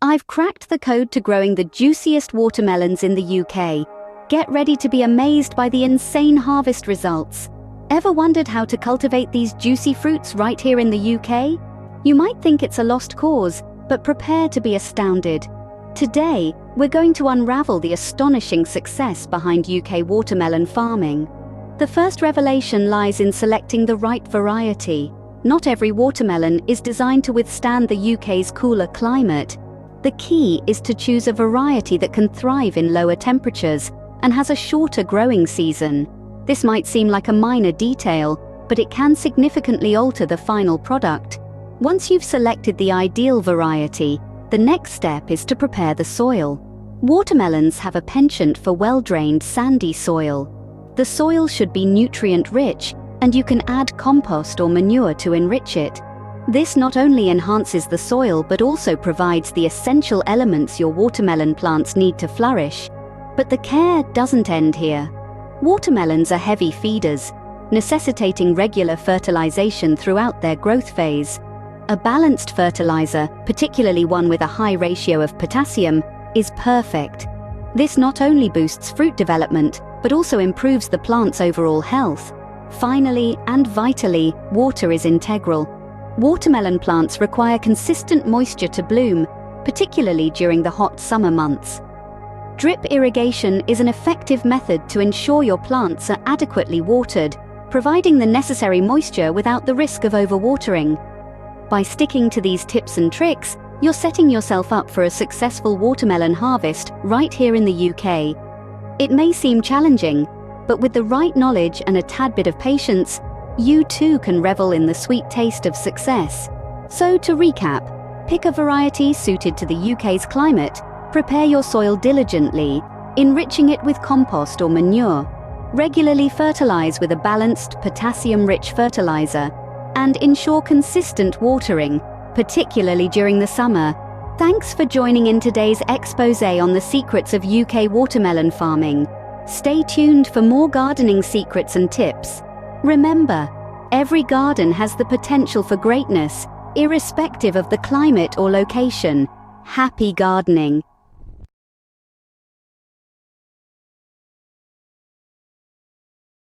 I've cracked the code to growing the juiciest watermelons in the UK. Get ready to be amazed by the insane harvest results. Ever wondered how to cultivate these juicy fruits right here in the UK? You might think it's a lost cause, but prepare to be astounded. Today, we're going to unravel the astonishing success behind UK watermelon farming. The first revelation lies in selecting the right variety. Not every watermelon is designed to withstand the UK's cooler climate. The key is to choose a variety that can thrive in lower temperatures and has a shorter growing season. This might seem like a minor detail, but it can significantly alter the final product. Once you've selected the ideal variety, the next step is to prepare the soil. Watermelons have a penchant for well-drained, sandy soil. The soil should be nutrient-rich, and you can add compost or manure to enrich it. This not only enhances the soil but also provides the essential elements your watermelon plants need to flourish. But the care doesn't end here. Watermelons are heavy feeders, necessitating regular fertilization throughout their growth phase. A balanced fertilizer, particularly one with a high ratio of potassium, is perfect. This not only boosts fruit development, but also improves the plant's overall health. Finally, and vitally, water is integral. Watermelon plants require consistent moisture to bloom, particularly during the hot summer months. Drip irrigation is an effective method to ensure your plants are adequately watered, providing the necessary moisture without the risk of overwatering. By sticking to these tips and tricks, you're setting yourself up for a successful watermelon harvest right here in the UK. It may seem challenging, but with the right knowledge and a tad bit of patience, you too can revel in the sweet taste of success. So to recap, pick a variety suited to the UK's climate, prepare your soil diligently, enriching it with compost or manure, regularly fertilize with a balanced, potassium-rich fertilizer, and ensure consistent watering, particularly during the summer. Thanks for joining in today's expose on the secrets of UK watermelon farming. Stay tuned for more gardening secrets and tips. Remember, every garden has the potential for greatness, irrespective of the climate or location. Happy gardening!